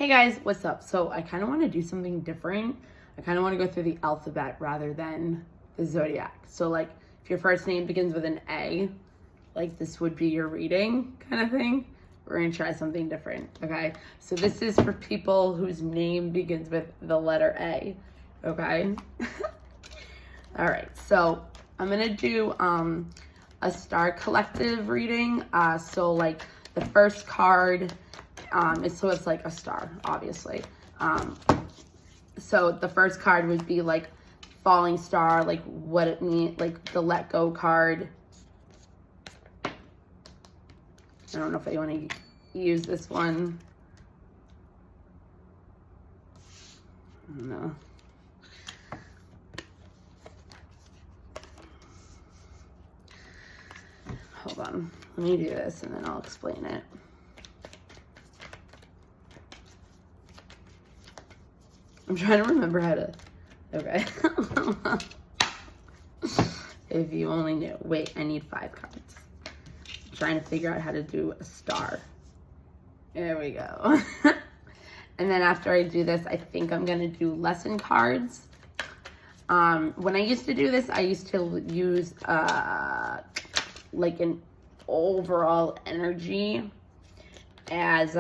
Hey guys, what's up? So I kind of want to do something different. I kind of want to go through the alphabet rather than the zodiac. So like if your first name begins with an A, like this would be your reading kind of thing. We're going to try something different, okay? So this is for people whose name begins with the letter A, okay? All right, so I'm going to do a star collective reading. So like the first card, so it's like a star, obviously. So the first card would be like falling star, like what it means, like the let go card. I don't know if I want to use this one. I don't know. Hold on, let me do this and then I'll explain it. I'm trying to remember how to, okay. If you only knew. Wait, I need 5 cards. I'm trying to figure out how to do a star. There we go. And then after I do this, I think I'm gonna do lesson cards. When I used to do this, I used to use like an overall energy as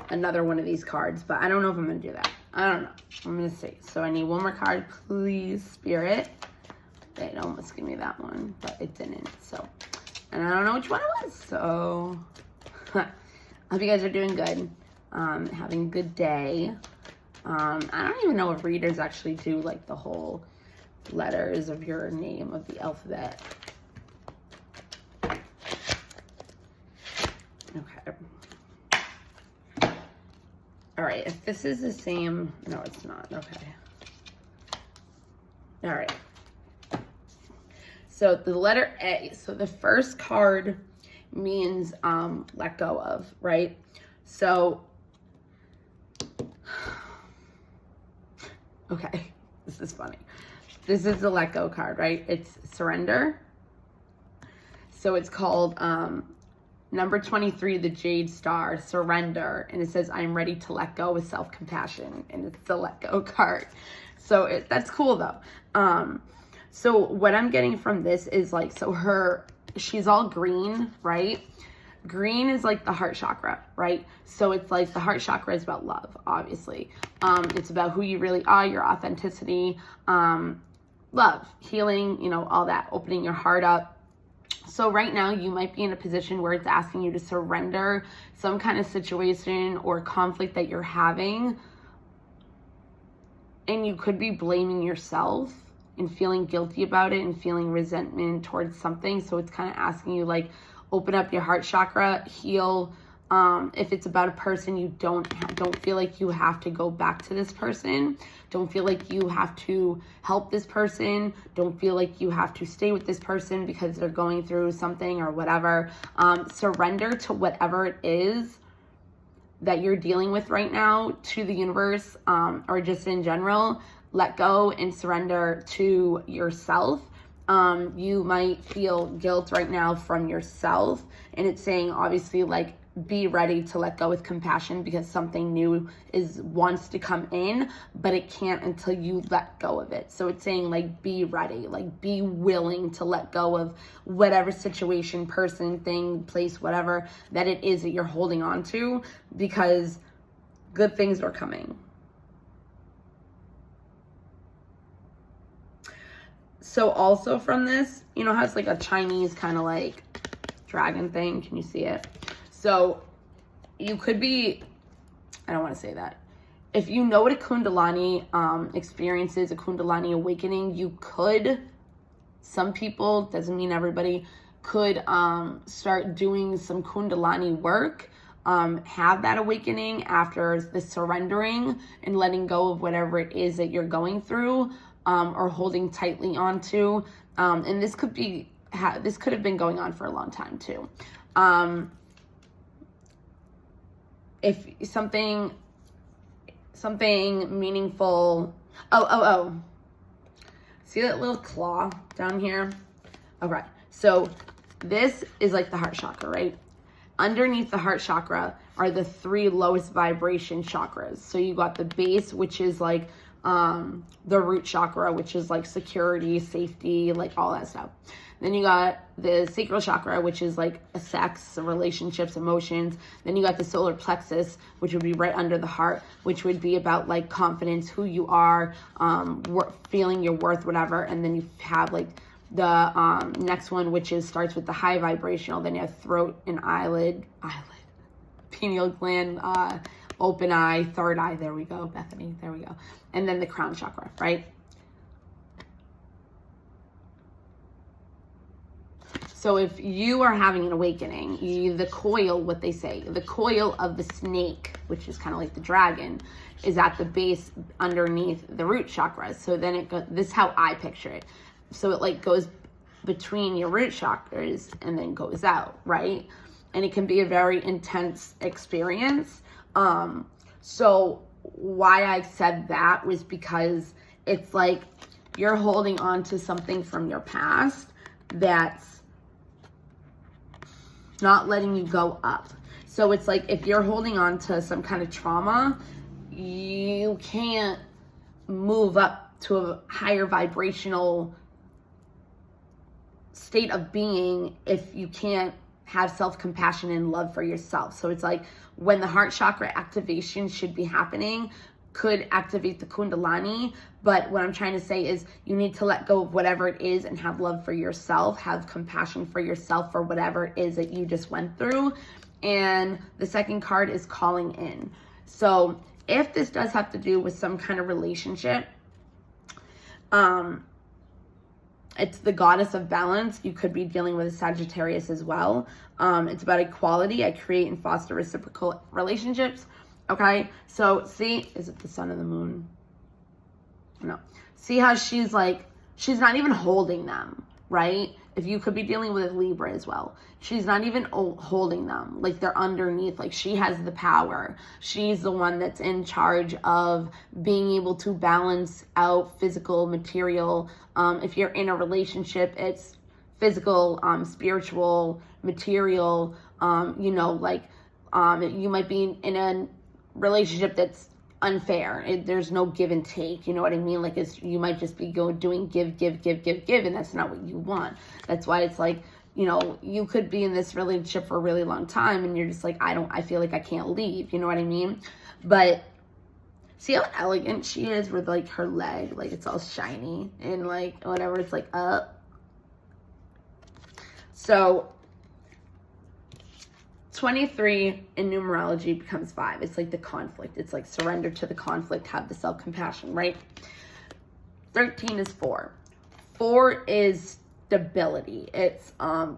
another one of these cards, but I don't know if I'm gonna do that. I don't know. I'm gonna see. So I need one more card, please, Spirit. It almost gave me that one, but it didn't. So, and I don't know which one it was. So, I hope you guys are doing good. Having a good day. I don't even know if readers actually do like the whole letters of your name of the alphabet. Okay. All right, if this is the same, no, it's not. Okay. All right. So the letter A, so the first card means let go of, right? So, okay, this is funny. This is the let go card, right? It's surrender. So it's called number 23, the Jade Star, surrender. And it says, I'm ready to let go with self-compassion. And it's the let go card. So that's cool though. So what I'm getting from this is like, so she's all green, right? Green is like the heart chakra, right? So it's like the heart chakra is about love, obviously. It's about who you really are, your authenticity, love, healing, you know, all that, opening your heart up. So right now you might be in a position where it's asking you to surrender some kind of situation or conflict that you're having. And you could be blaming yourself and feeling guilty about it and feeling resentment towards something. So it's kind of asking you like, open up your heart chakra, heal. If it's about a person, you don't feel like you have to go back to this person. Don't feel like you have to help this person. Don't feel like you have to stay with this person because they're going through something or whatever. Surrender to whatever it is that you're dealing with right now to the universe, or just in general. Let go and surrender to yourself. You might feel guilt right now from yourself, and it's saying obviously like be ready to let go with compassion because something new wants to come in, but it can't until you let go of it. So it's saying like be ready, like be willing to let go of whatever situation, person, thing, place, whatever that it is that you're holding on to, because good things are coming. So also from this, you know how it's like a Chinese kind of like dragon thing? Can you see it? So you could be, I don't want to say that. If you know what a Kundalini experience is, a Kundalini awakening, you could, some people, doesn't mean everybody, could start doing some Kundalini work, have that awakening after the surrendering and letting go of whatever it is that you're going through. Or holding tightly onto, and this could have been going on for a long time too. If something meaningful, see that little claw down here? Okay, so this is like the heart chakra, right? underneath the heart chakra are the 3 lowest vibration chakras. So you got the base, which is like the root chakra, which is like security, safety, like all that stuff. Then you got the sacral chakra, which is like sex, relationships, emotions. Then you got the solar plexus, which would be right under the heart, which would be about like confidence, who you are, feeling your worth, whatever. And then you have like the next one, which is starts with the high vibrational. Then you have throat and eyelid, pineal gland, open eye, third eye. There we go, Bethany. There we go. And then the crown chakra, right? So if you are having an awakening, the coil, what they say, the coil of the snake, which is kind of like the dragon, is at the base underneath the root chakra. So then it goes, this is how I picture it. So it like goes between your root chakras and then goes out, right? And it can be a very intense experience. So why I said that was because it's like you're holding on to something from your past that's not letting you go up. So it's like if you're holding on to some kind of trauma, you can't move up to a higher vibrational state of being if you can't have self-compassion and love for yourself. So it's like when the heart chakra activation should be happening, could activate the Kundalini, but what I'm trying to say is you need to let go of whatever it is and have love for yourself, have compassion for yourself for whatever it is that you just went through. And the second card is calling in. So if this does have to do with some kind of relationship, it's the goddess of balance. You could be dealing with a Sagittarius as well. It's about equality. I create and foster reciprocal relationships. Okay, so see, is it the sun and the moon? No. See how she's like, she's not even holding them, right? If you could be dealing with a Libra as well. She's not even holding them. Like they're underneath. Like she has the power. She's the one that's in charge of being able to balance out physical, material. If you're in a relationship, it's physical, spiritual, material. You might be in a relationship that's unfair. There's no give and take. You know what I mean? Like you might just be doing give, and that's not what you want. That's why it's like, you could be in this relationship for a really long time and you're just like, I feel like I can't leave. You know what I mean? But see how elegant she is with like her leg, like it's all shiny and like whatever. It's like up. So 23 in numerology becomes 5. It's like the conflict. It's like surrender to the conflict, have the self-compassion, right? 13 is 4. 4 is stability. It's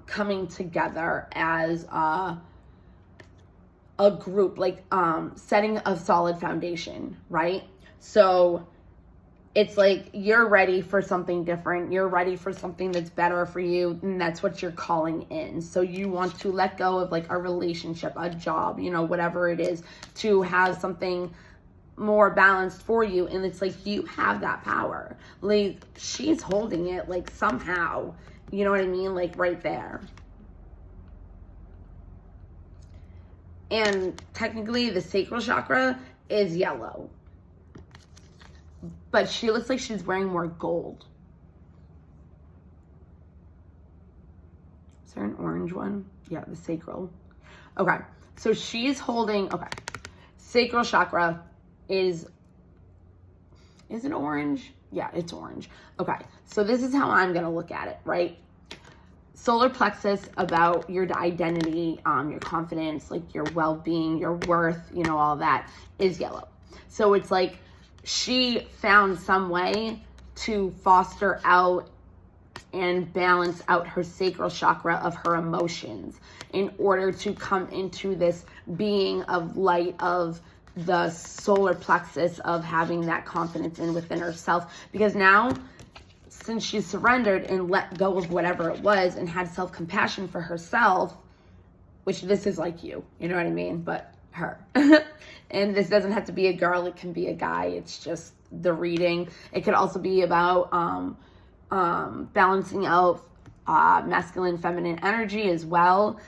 coming together as a group, like setting a solid foundation, right? So it's like you're ready for something different. You're ready for something that's better for you. And that's what you're calling in. So you want to let go of like a relationship, a job, whatever it is, to have something more balanced for you. And it's like you have that power. Like she's holding it like somehow. You know what I mean? Like right there. And technically the sacral chakra is yellow. But she looks like she's wearing more gold. Is there an orange one? Yeah, the sacral. Okay, so she's holding, sacral chakra is it orange? Yeah, it's orange. Okay, so this is how I'm going to look at it, right? Solar plexus, about your identity, your confidence, like your well-being, your worth, all that is yellow. So it's like, she found some way to foster out and balance out her sacral chakra of her emotions in order to come into this being of light, of the solar plexus, of having that confidence within herself. Because now, since she's surrendered and let go of whatever it was and had self-compassion for herself, which this is like you know what I mean? But her. And this doesn't have to be a girl, it can be a guy. It's just the reading. It could also be about balancing out masculine, feminine energy as well.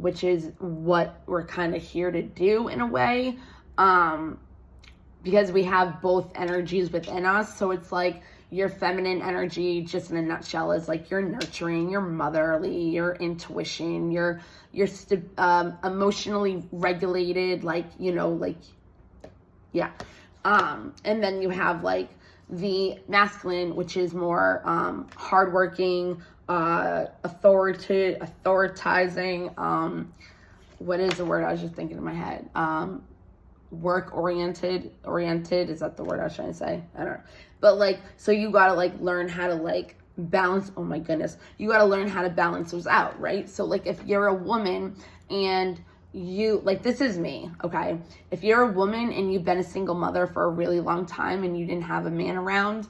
which is what we're kind of here to do in a way, because we have both energies within us. So it's like your feminine energy, just in a nutshell, is like you're nurturing, you're motherly, your intuition, you're emotionally regulated, like, you know, like, yeah. And then you have like the masculine, which is more hardworking, authoritizing, what is the word I was just thinking in my head? Work oriented, is that the word I was trying to say? I don't know. But like, so you gotta like learn how to like balance, oh my goodness, you gotta learn how to balance those out, right? So like if you're a woman and you, like, this is me, okay? If you're a woman and you've been a single mother for a really long time and you didn't have a man around,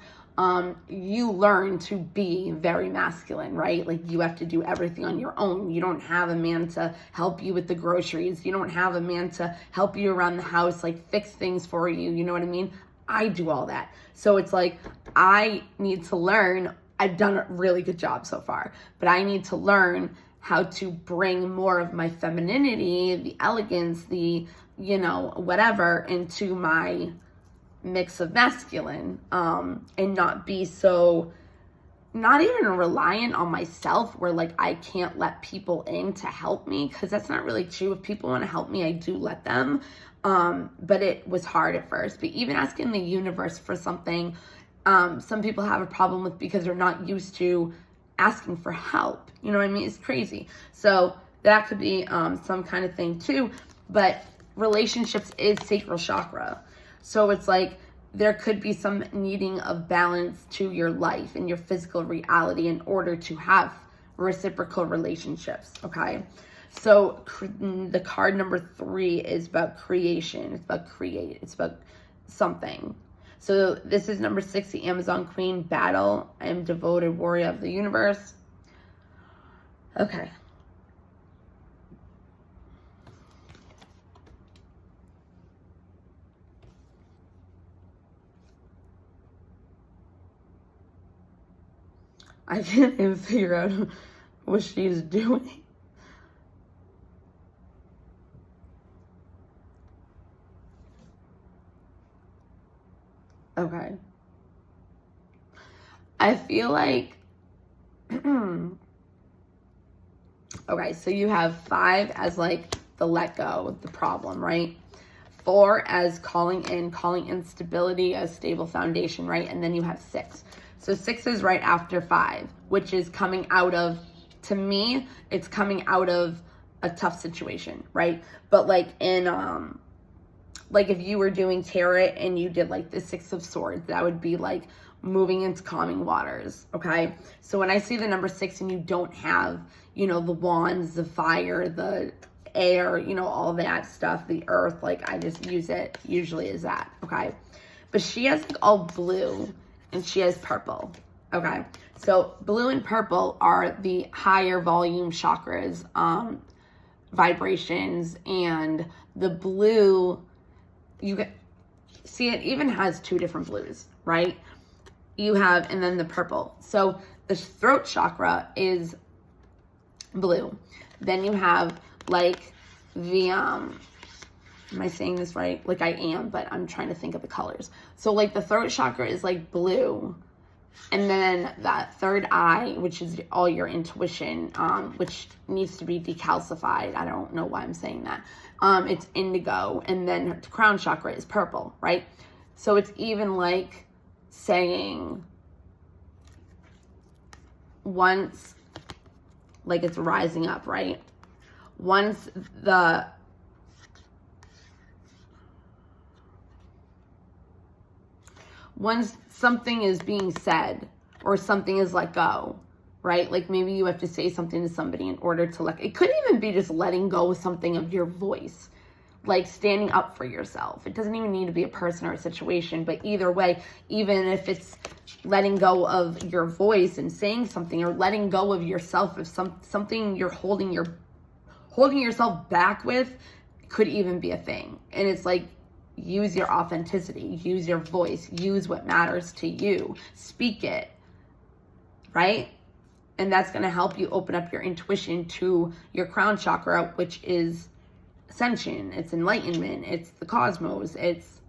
you learn to be very masculine, right? Like you have to do everything on your own. You don't have a man to help you with the groceries. You don't have a man to help you around the house, like fix things for you. You know what I mean? I do all that. So it's like, I need to learn. I've done a really good job so far, but I need to learn how to bring more of my femininity, the elegance, the, you know, whatever, into my mix of masculine, and not be so, not even reliant on myself where like I can't let people in to help me, because that's not really true. If people want to help me, I do let them, but it was hard at first. But even asking the universe for something, some people have a problem with, because they're not used to asking for help. You know what I mean? It's crazy. So that could be some kind of thing too. But relationships is sacral chakra. So it's like there could be some needing of balance to your life and your physical reality in order to have reciprocal relationships, okay? So the card number 3 is about creation. It's about create. It's about something. So this is number 6, the Amazon Queen, battle. I am devoted warrior of the universe. Okay. I can't even figure out what she's doing. Okay. I feel like, okay, so you have 5 as like the let go, the problem, right? 4 as calling in stability, a stable foundation, right? And then you have 6. So 6 is right after 5, which is coming out of, to me, it's coming out of a tough situation, right? But like in, like if you were doing tarot and you did like the 6 of Swords, that would be like moving into calming waters, okay? So when I see the number 6 and you don't have, you know, the wands, the fire, the air, you know, all that stuff, the earth, like I just use it usually as that, okay? But she has like all blue and she has purple, okay? So blue and purple are the higher volume chakras, vibrations, and the blue, you get, see, it even has 2 different blues, right? You have, and then the purple. So the throat chakra is blue. Then you have like the, am I saying this right? Like I am, but I'm trying to think of the colors. So like the throat chakra is like blue. And then that third eye, which is all your intuition, which needs to be decalcified. I don't know why I'm saying that. It's indigo. And then crown chakra is purple, right? So it's even like saying once, like it's rising up, right? Once something is being said or something is let go, right? Like maybe you have to say something to somebody in order to let, it could even be just letting go of something of your voice, like standing up for yourself. It doesn't even need to be a person or a situation, but either way, even if it's letting go of your voice and saying something, or letting go of yourself, if something you're holding yourself back with, could even be a thing. And it's like, use your authenticity, use your voice, use what matters to you, speak it, right? And that's going to help you open up your intuition to your crown chakra, which is ascension, it's enlightenment, it's the cosmos, it's,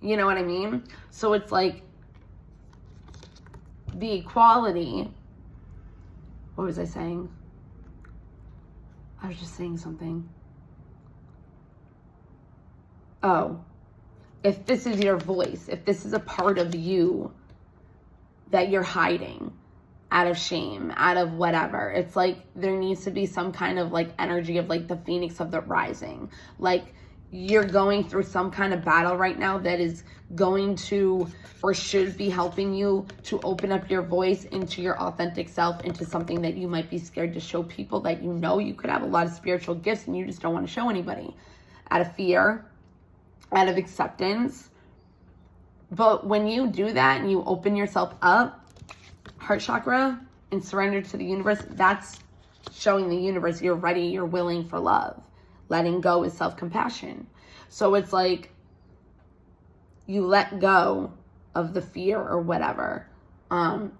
you know what I mean? So it's like the equality. What was I saying? I was just saying something. Oh, if this is your voice, if this is a part of you that you're hiding out of shame, out of whatever, it's like there needs to be some kind of like energy of like the phoenix of the rising. Like you're going through some kind of battle right now that is going to or should be helping you to open up your voice into your authentic self, into something that you might be scared to show people, that you know you could have a lot of spiritual gifts and you just don't want to show anybody out of fear, out of acceptance. But when you do that and you open yourself up, heart chakra, and surrender to the universe, that's showing the universe you're ready, you're willing for love. Letting go is self-compassion. So it's like you let go of the fear or whatever, and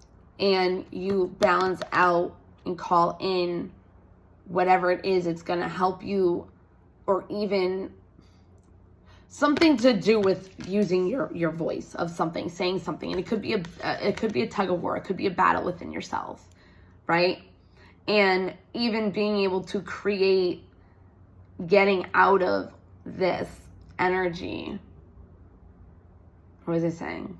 you balance out and call in whatever it is. It's going to help you, or even something to do with using your voice of something, saying something. And it could be a tug of war. It could be a battle within yourself, right? And even being able to create getting out of this energy. What was I saying?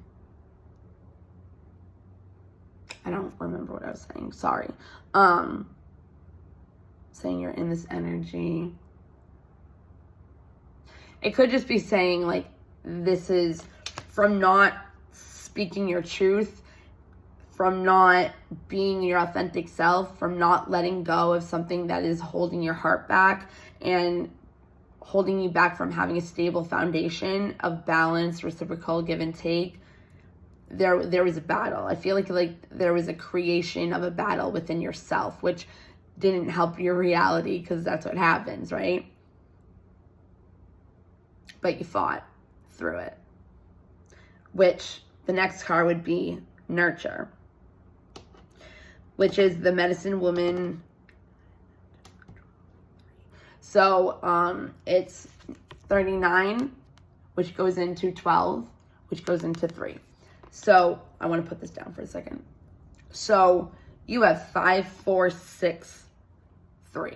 I don't remember what I was saying. Sorry. Saying you're in this energy. It could just be saying like, this is from not speaking your truth, from not being your authentic self, from not letting go of something that is holding your heart back and holding you back from having a stable foundation of balance, reciprocal give and take. There was a battle. I feel like there was a creation of a battle within yourself, which didn't help your reality, because that's what happens, right? But you fought through it. Which the next card would be nurture, which is the medicine woman. So it's 39, which goes into 12, which goes into 3. So I want to put this down for a second. So you have 5, 4, 6, 3,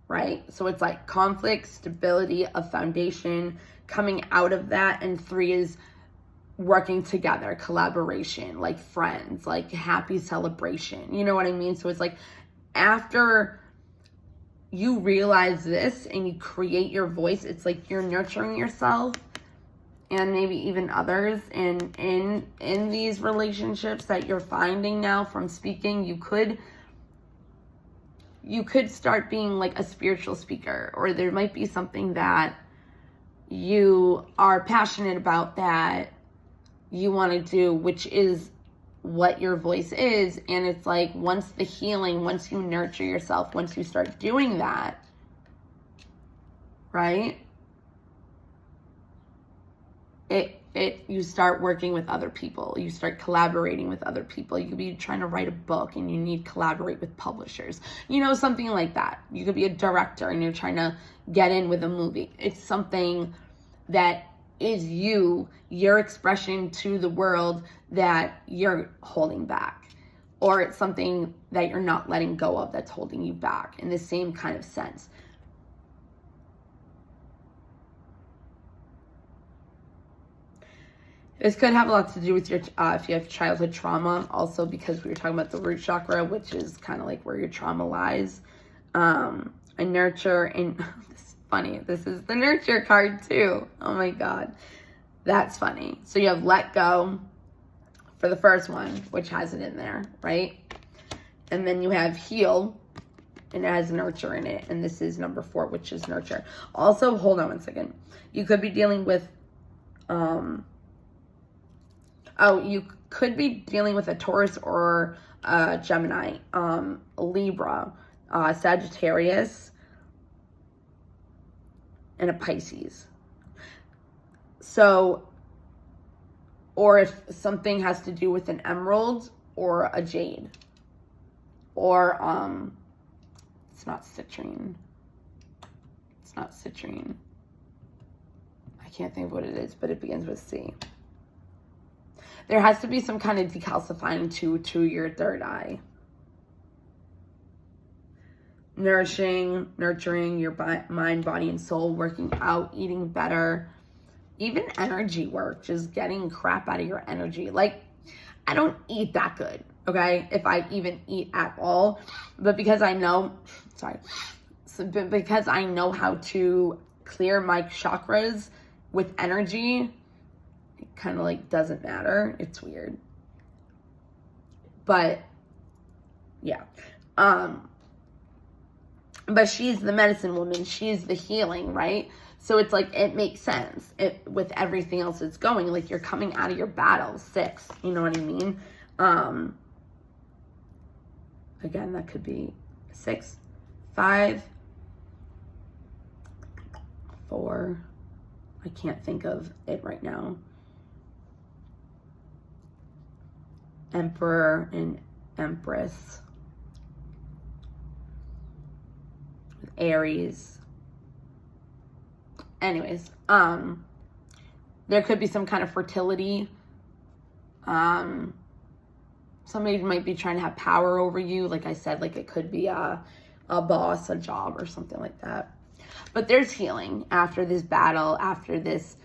right? So it's like conflict, stability, a foundation, coming out of that. And 3 is working together, collaboration, like friends, like happy celebration. You know what I mean? So it's like after you realize this and you create your voice, it's like you're nurturing yourself and maybe even others. And in these relationships that you're finding now from speaking, you could start being like a spiritual speaker, or there might be something that you are passionate about that you want to do, which is what your voice is. And it's like once you nurture yourself, once you start doing that, right, you start working with other people, you start collaborating with other people. You could be trying to write a book and you need to collaborate with publishers, you know, something like that. You could be a director and you're trying to get in with a movie. It's something that is your expression to the world that you're holding back, or it's something that you're not letting go of that's holding you back, in the same kind of sense. This could have a lot to do with your, if you have childhood trauma, also because we were talking about the root chakra, which is kind of like where your trauma lies. A nurture, and this is funny, this is the nurture card too. Oh my God, that's funny. So you have let go for the first one, which has it in there, right? And then you have heal, and it has nurture in it. And this is number 4, which is nurture. Also, hold on one second. You could be dealing with, you could be dealing with a Taurus or a Gemini, Libra, Sagittarius, and a Pisces. So, or if something has to do with an emerald or a jade, or it's not citrine. It's not citrine. I can't think of what it is, but it begins with C. There has to be some kind of decalcifying to your third eye. Nurturing your mind, body, and soul, working out, eating better, even energy work, just getting crap out of your energy. Like, I don't eat that good, okay? If I even eat at all. But because I know, because I know how to clear my chakras with energy, it kind of like doesn't matter. It's weird. But yeah. But she's the medicine woman. She's the healing, right? So it's like, it makes sense with everything else that's going. Like, you're coming out of your battle. 6, you know what I mean? Again, that could be 6, 5, 4. I can't think of it right now. Emperor and Empress. Aries. Anyways, there could be some kind of fertility. Somebody might be trying to have power over you. Like I said, like it could be a boss, a job, or something like that. But there's healing after this battle, after this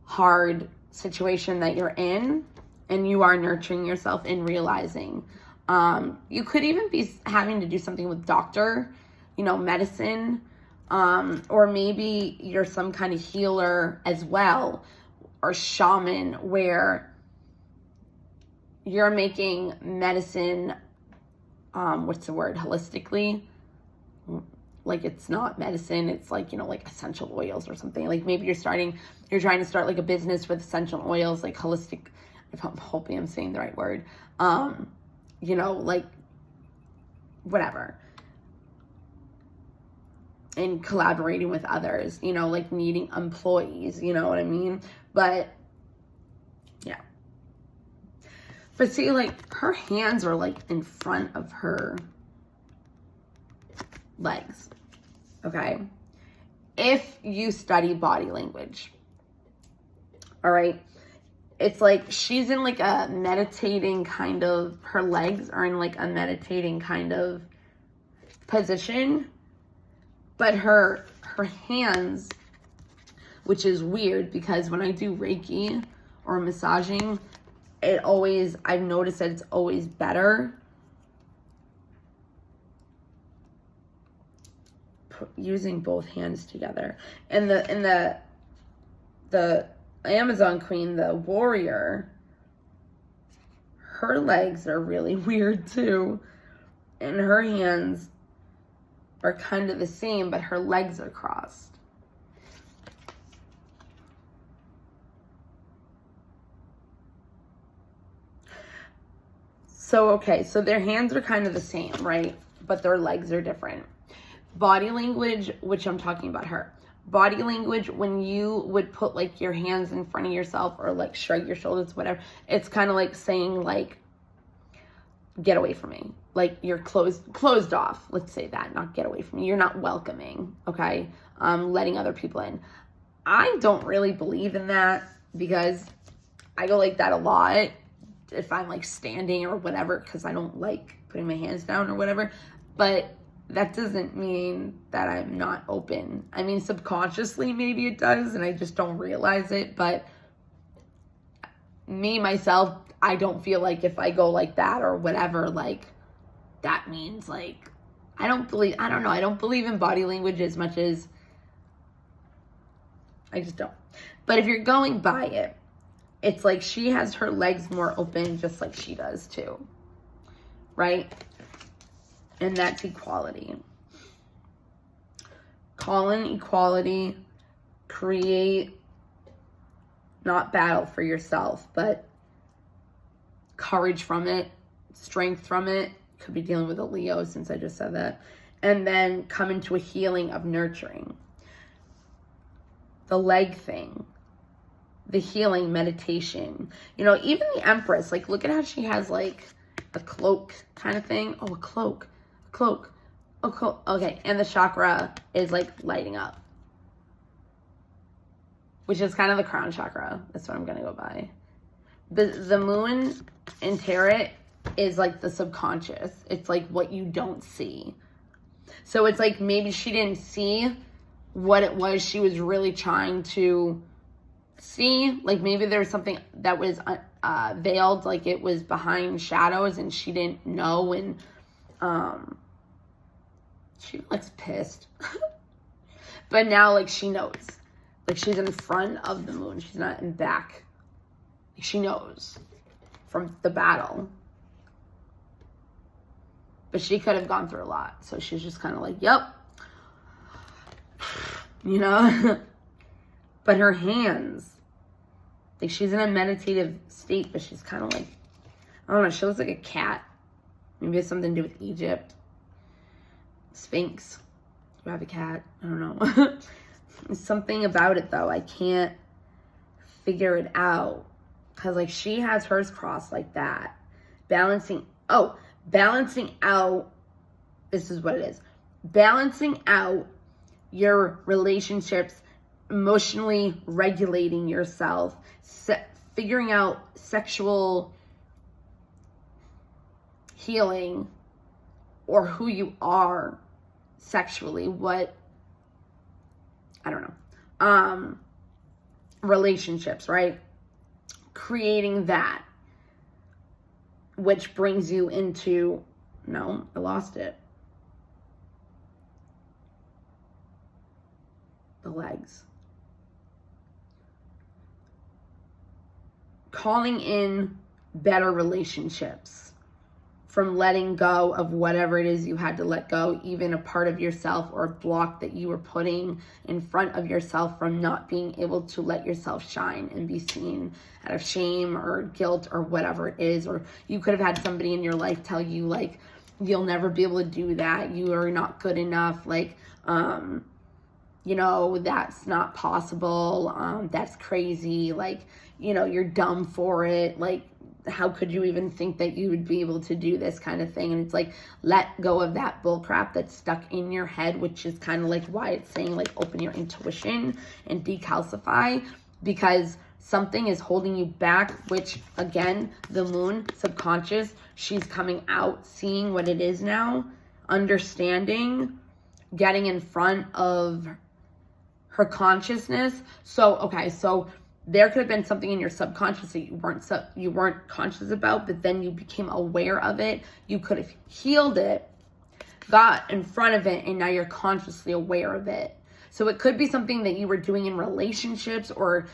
hard situation that you're in, and you are nurturing yourself and realizing. You could even be having to do something with doctor, medicine, or maybe you're some kind of healer as well, or shaman, where you're making medicine, holistically. Like, it's not medicine, it's like, like essential oils or something. Like, maybe you're trying to start like a business with essential oils, like holistic, if I'm hoping I'm saying the right word, like whatever. And collaborating with others, like needing employees, you know what I mean? But yeah. But see, like, her hands are like in front of her legs, okay? If you study body language, all right, it's like she's in like a meditating kind of, her legs are in like a meditating kind of position, but her hands, which is weird because when I do Reiki or massaging, I've noticed that it's always better using both hands together. And the Amazon Queen, the warrior, her legs are really weird too. And her hands are kind of the same, but her legs are crossed. So, okay, so their hands are kind of the same, right? But their legs are different. Body language, which I'm talking about her. Body language, when you would put like your hands in front of yourself or like shrug your shoulders, whatever, it's kind of like saying like, get away from me. Like, you're closed off. Let's say that, not get away from me. You're not welcoming, okay? Letting other people in. I don't really believe in that because I go like that a lot if I'm like standing or whatever, because I don't like putting my hands down or whatever. But that doesn't mean that I'm not open. I mean, subconsciously maybe it does and I just don't realize it. But me, myself, I don't feel like if I go like that or whatever, like that means like, I don't believe in body language as much as, I just don't. But if you're going by it, it's like she has her legs more open just like she does too, right? And that's equality. Call in equality, create, not battle for yourself, but courage from it, strength from it. Could be dealing with a Leo since I just said that. And then come into a healing of nurturing. The leg thing. The healing meditation. Even the Empress, like look at how she has like a cloak kind of thing. Oh, a cloak. Cloak. Oh, cool. Okay, and the chakra is like lighting up, which is kind of the crown chakra. That's what I'm gonna go by. The moon in tarot is like the subconscious. It's like what you don't see. So it's like maybe she didn't see what it was she was really trying to see. Like maybe there was something that was veiled, like it was behind shadows and she didn't know, and she looks pissed. But now like she knows. Like she's in front of the moon. She's not in back. Like she knows from the battle. But she could have gone through a lot. So she's just kind of like, yep. You know? But her hands, like she's in a meditative state, but she's kind of like, I don't know, she looks like a cat. Maybe it's something to do with Egypt. Sphinx. You have a cat? I don't know. Something about it though, I can't figure it out. Because like she has hers crossed like that. Balancing out, this is what it is. Balancing out your relationships, emotionally regulating yourself, figuring out sexual healing or who you are sexually, what, I don't know, relationships, right? Creating that, which brings you into, no, I lost it. The legs. Calling in better relationships from letting go of whatever it is you had to let go, even a part of yourself or a block that you were putting in front of yourself from not being able to let yourself shine and be seen out of shame or guilt or whatever it is. Or you could have had somebody in your life tell you like, you'll never be able to do that. You are not good enough. Like, you know, that's not possible. That's crazy. Like, you know, you're dumb for it. Like, how could you even think that you would be able to do this kind of thing? And it's like, let go of that bull crap that's stuck in your head, which is kind of like why it's saying like open your intuition and decalcify, because something is holding you back, which again, the moon, subconscious, she's coming out, seeing what it is now, understanding, getting in front of her consciousness. So, okay, so there could have been something in your subconscious that you weren't conscious about, but then you became aware of it. You could have healed it, got in front of it, and now you're consciously aware of it. So it could be something that you were doing in relationships or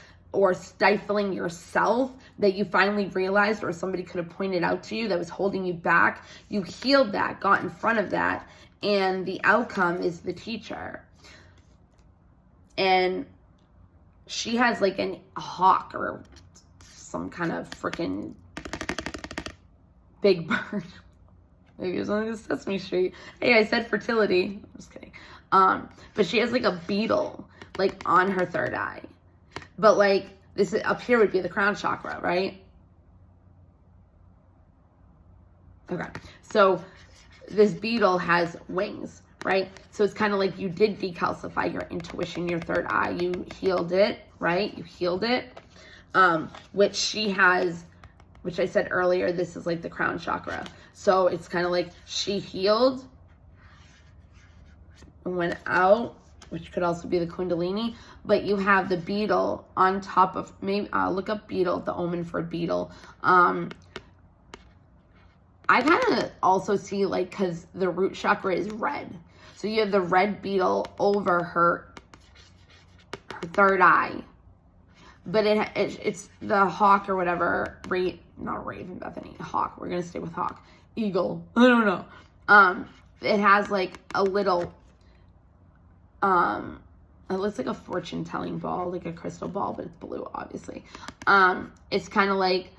stifling yourself that you finally realized, or somebody could have pointed out to you that was holding you back. You healed that, got in front of that, and the outcome is the teacher. And she has like a hawk or some kind of freaking big bird. Maybe it was on the Sesame Street. Hey, I said fertility. I'm just kidding. But she has like a beetle like on her third eye. But like this up here would be the crown chakra, right? Okay. So this beetle has wings, right? So it's kind of like you did decalcify your intuition, your third eye. You healed it, right? You healed it. Which she has, which I said earlier, this is like the crown chakra. So it's kind of like she healed and went out, which could also be the Kundalini. But you have the beetle on top of, maybe look up beetle, the omen for beetle. I kind of also see like, because the root chakra is red. So you have the red beetle over her third eye. But it's the hawk or whatever, not raven, Bethany, hawk. We're going to stay with hawk. Eagle. I don't know. It has like a little, it looks like a fortune telling ball, like a crystal ball, but it's blue, obviously. It's kind of like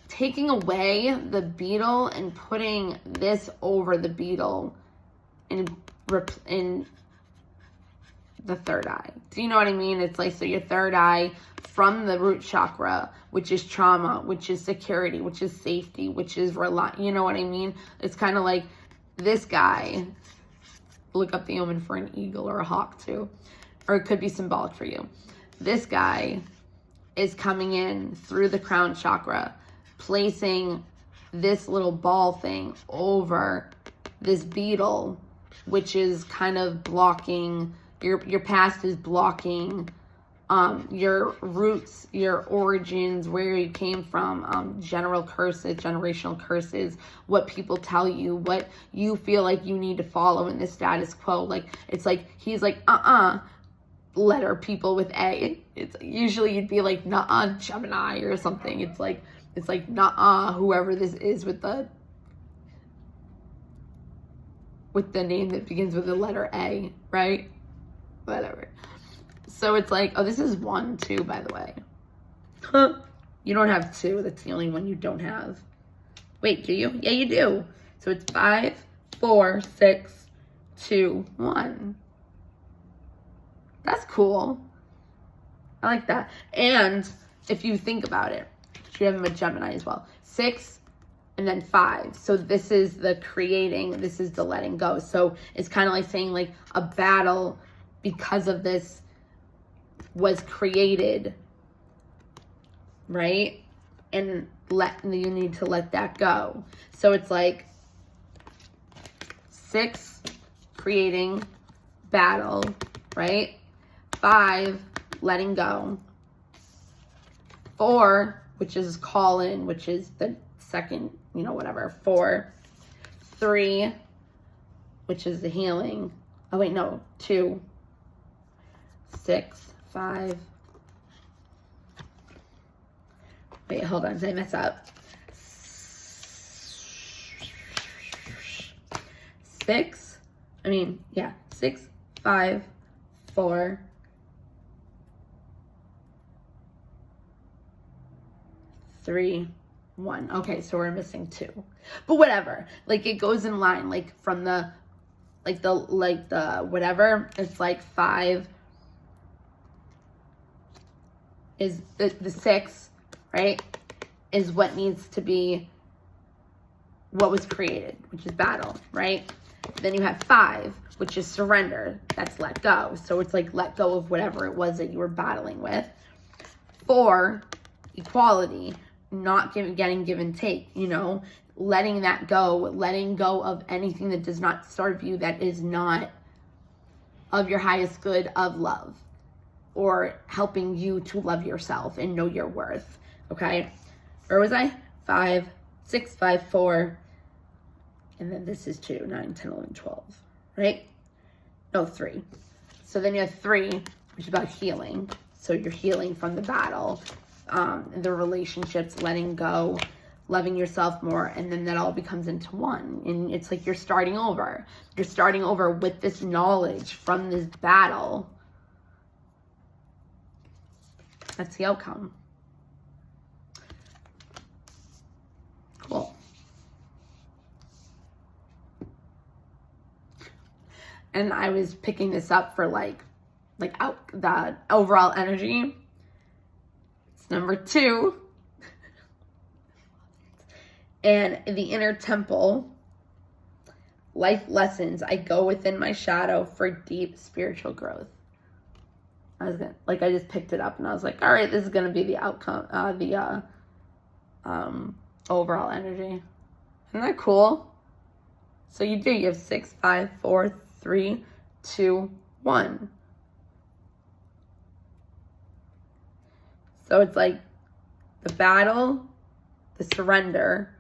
taking away the beetle and putting this over the beetle in the third eye. Do you know what I mean? It's like, so your third eye from the root chakra, which is trauma, which is security, which is safety, which is you know what I mean? It's kind of like this guy, look up the omen for an eagle or a hawk too, or it could be symbolic for you. This guy is coming in through the crown chakra, placing this little ball thing over this beetle, which is kind of blocking, your past is blocking your roots, your origins, where you came from, generational curses, what people tell you, what you feel like you need to follow in the status quo. Like, it's like, he's like, letter people with A. It's usually you'd be like, nah, Gemini or something. It's like, nah, whoever this is with the name that begins with the letter A, right? Whatever. So it's like, oh, this is 1, 2, by the way. Huh. You don't have 2. That's the only one you don't have. Wait, do you? Yeah, you do. So it's 5, 4, 6, 2, 1. That's cool. I like that. And if you think about it, you have a Gemini as well. 6 and then 5. So this is the creating. This is the letting go. So it's kind of like saying like a battle because of this was created, right? And you need to let that go. So it's like 6, creating, battle, right? 5, letting go. 4, which is call in, which is the second, whatever. 4, 3, which is the healing. Oh wait, no, 2, 6, 5. Wait, hold on. Did I mess up? 6. 6, 5, 4, 3, 1. Okay, so we're missing 2. But whatever. Like, it goes in line. Like, from the whatever. It's like 5 is the 6, right, is what needs to be what was created, which is battle, right? Then you have 5, which is surrender. That's let go. So it's like let go of whatever it was that you were battling with. 4, equality, not getting give and take, letting that go, letting go of anything that does not serve you, that is not of your highest good, of love, or helping you to love yourself and know your worth. Okay, where was I? 5, 6, 5, 4, and then this is 2, 9, 10, 11, 12, right? No, 3. So then you have 3, which is about healing. So you're healing from the battle, the relationships, letting go, loving yourself more, and then that all becomes into 1. And it's like you're starting over. You're starting over with this knowledge from this battle. That's the outcome. Cool. And I was picking this up for the overall energy. It's number 2. And the inner temple, life lessons, I go within my shadow for deep spiritual growth. I just picked it up and I was like, all right, this is going to be the outcome, the overall energy. Isn't that cool? So you have 6, 5, 4, 3, 2, 1. So it's like the battle, the surrender,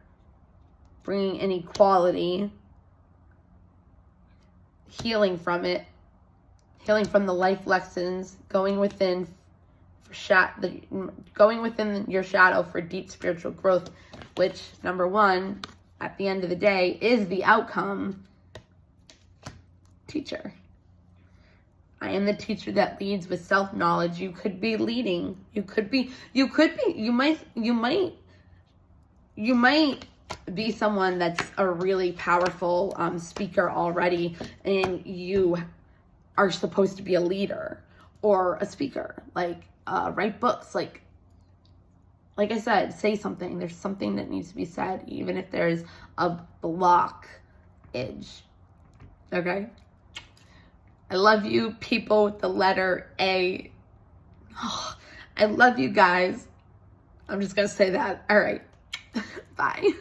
bringing in equality, healing from it, healing from the life lessons, going within your shadow for deep spiritual growth, which, number 1, at the end of the day, is the outcome. Teacher. I am the teacher that leads with self-knowledge. You could be leading. You might be someone that's a really powerful speaker already, and you are supposed to be a leader or a speaker. Like, write books. Like I said, say something. There's something that needs to be said, even if there's a blockage. Okay? I love you, people with the letter A. Oh, I love you guys. I'm just going to say that. All right. Bye.